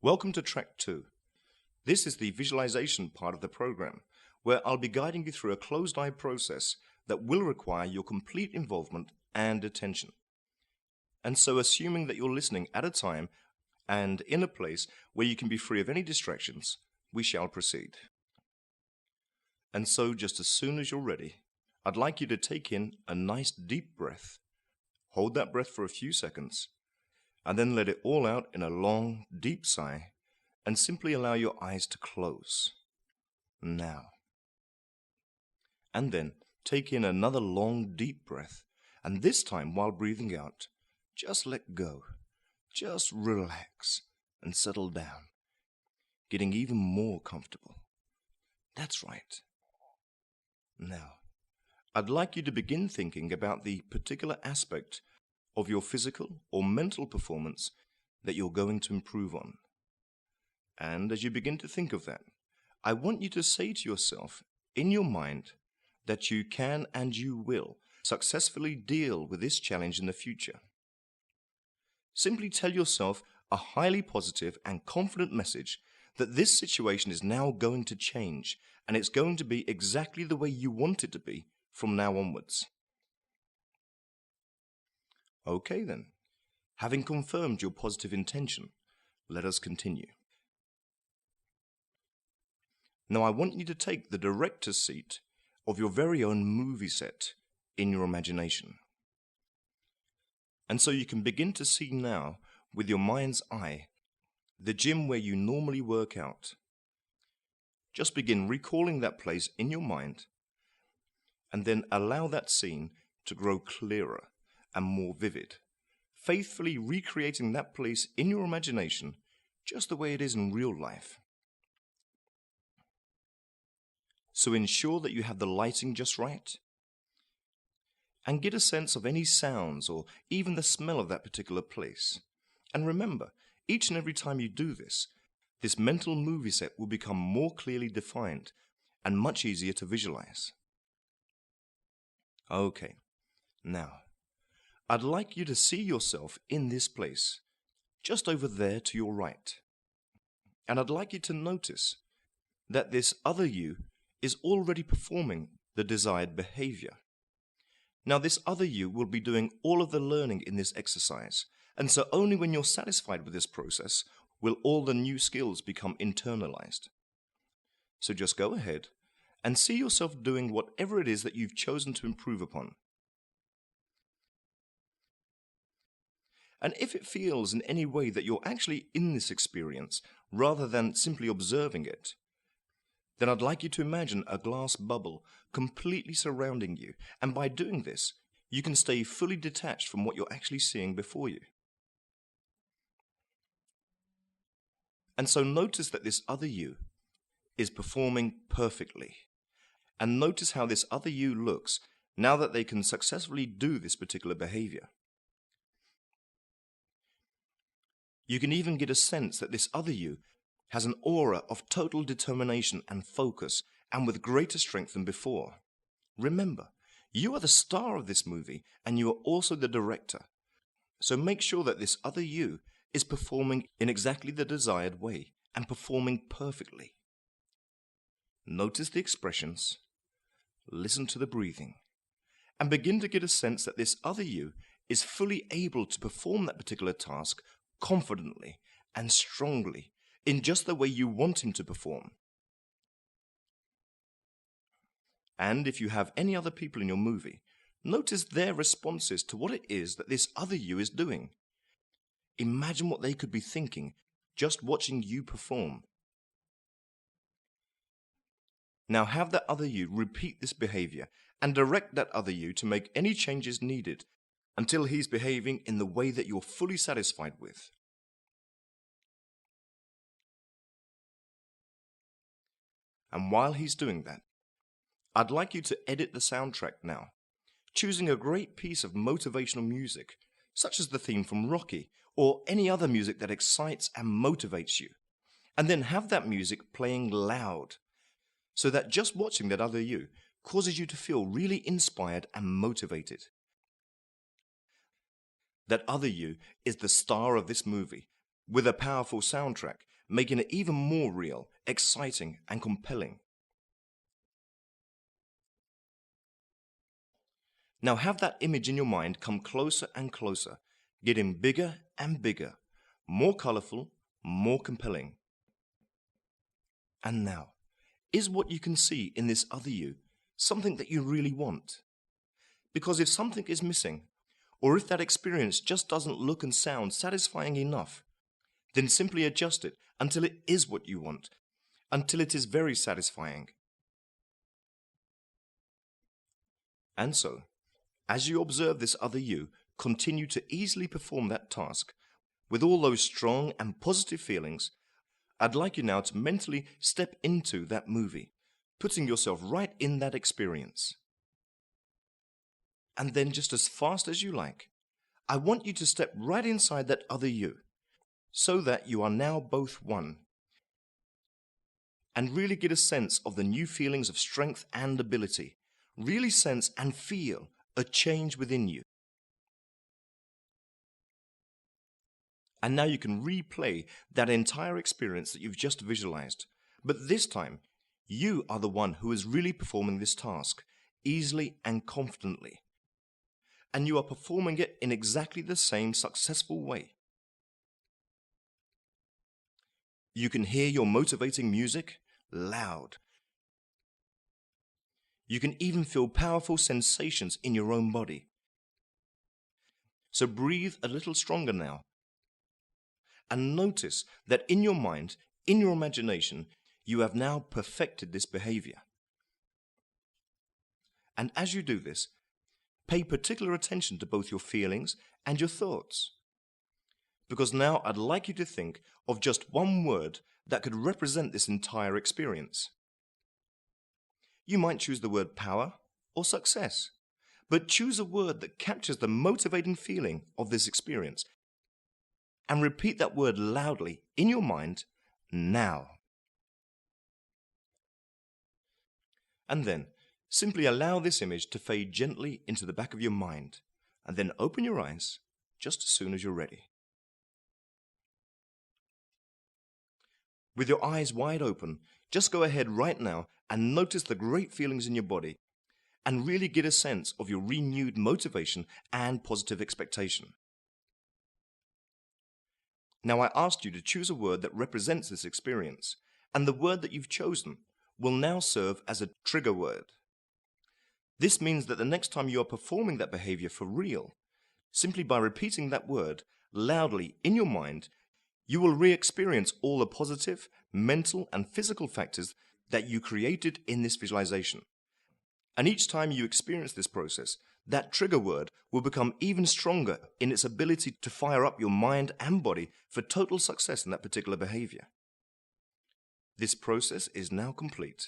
Welcome to Track 2. This is the visualization part of the program, where I'll be guiding you through a closed-eye process that will require your complete involvement and attention. And so assuming that you're listening at a time and in a place where you can be free of any distractions, we shall proceed. And so just as soon as you're ready, I'd like you to take in a nice deep breath, hold that breath for a few seconds, and then let it all out in a long, deep sigh, and simply allow your eyes to close. Now. And then take in another long, deep breath, and this time while breathing out, just let go. Just relax and settle down, getting even more comfortable. That's right. Now, I'd like you to begin thinking about the particular aspect of your physical or mental performance that you're going to improve on. And as you begin to think of that, I want you to say to yourself in your mind that you can and you will successfully deal with this challenge in the future. Simply tell yourself a highly positive and confident message that this situation is now going to change and it's going to be exactly the way you want it to be from now onwards. Okay then, having confirmed your positive intention, let us continue. Now I want you to take the director's seat of your very own movie set in your imagination. And so you can begin to see now, with your mind's eye, the gym where you normally work out. Just begin recalling that place in your mind, and then allow that scene to grow clearer and more vivid, faithfully recreating that place in your imagination just the way it is in real life. So ensure that you have the lighting just right, and get a sense of any sounds or even the smell of that particular place. And remember, each and every time you do this, this mental movie set will become more clearly defined and much easier to visualize. Okay, now, I'd like you to see yourself in this place, just over there to your right. And I'd like you to notice that this other you is already performing the desired behavior. Now this other you will be doing all of the learning in this exercise, and so only when you're satisfied with this process will all the new skills become internalized. So just go ahead and see yourself doing whatever it is that you've chosen to improve upon. And if it feels in any way that you're actually in this experience rather than simply observing it, then I'd like you to imagine a glass bubble completely surrounding you, and by doing this, you can stay fully detached from what you're actually seeing before you. And so notice that this other you is performing perfectly, and notice how this other you looks now that they can successfully do this particular behavior. You can even get a sense that this other you has an aura of total determination and focus, and with greater strength than before. Remember, you are the star of this movie, and you are also the director. So make sure that this other you is performing in exactly the desired way, and performing perfectly. Notice the expressions, listen to the breathing, and begin to get a sense that this other you is fully able to perform that particular task confidently and strongly, in just the way you want him to perform. And if you have any other people in your movie, notice their responses to what it is that this other you is doing. Imagine what they could be thinking just watching you perform. Now have that other you repeat this behavior and direct that other you to make any changes needed until he's behaving in the way that you're fully satisfied with. And while he's doing that, I'd like you to edit the soundtrack now, choosing a great piece of motivational music, such as the theme from Rocky, or any other music that excites and motivates you, and then have that music playing loud, so that just watching that other you causes you to feel really inspired and motivated. That other you is the star of this movie, with a powerful soundtrack making it even more real, exciting, and compelling. Now have that image in your mind come closer and closer, getting bigger and bigger, more colorful, more compelling. And now, is what you can see in this other you something that you really want? Because if something is missing, or if that experience just doesn't look and sound satisfying enough, then simply adjust it until it is what you want, until it is very satisfying. And so, as you observe this other you continue to easily perform that task with all those strong and positive feelings, I'd like you now to mentally step into that movie, putting yourself right in that experience. And then just as fast as you like, I want you to step right inside that other you, so that you are now both one, and really get a sense of the new feelings of strength and ability. Really sense and feel a change within you. And now you can replay that entire experience that you've just visualized. But this time, you are the one who is really performing this task, easily and confidently. And you are performing it in exactly the same successful way. You can hear your motivating music loud. You can even feel powerful sensations in your own body. So breathe a little stronger now. And notice that in your mind, in your imagination, you have now perfected this behavior. And as you do this, pay particular attention to both your feelings and your thoughts. Because now I'd like you to think of just one word that could represent this entire experience. You might choose the word power or success, but choose a word that captures the motivating feeling of this experience and repeat that word loudly in your mind now. And then simply allow this image to fade gently into the back of your mind, and then open your eyes just as soon as you're ready. With your eyes wide open, just go ahead right now and notice the great feelings in your body and really get a sense of your renewed motivation and positive expectation. Now I asked you to choose a word that represents this experience, and the word that you've chosen will now serve as a trigger word. This means that the next time you are performing that behavior for real, simply by repeating that word loudly in your mind, you will re-experience all the positive, mental, and physical factors that you created in this visualization. And each time you experience this process, that trigger word will become even stronger in its ability to fire up your mind and body for total success in that particular behavior. This process is now complete.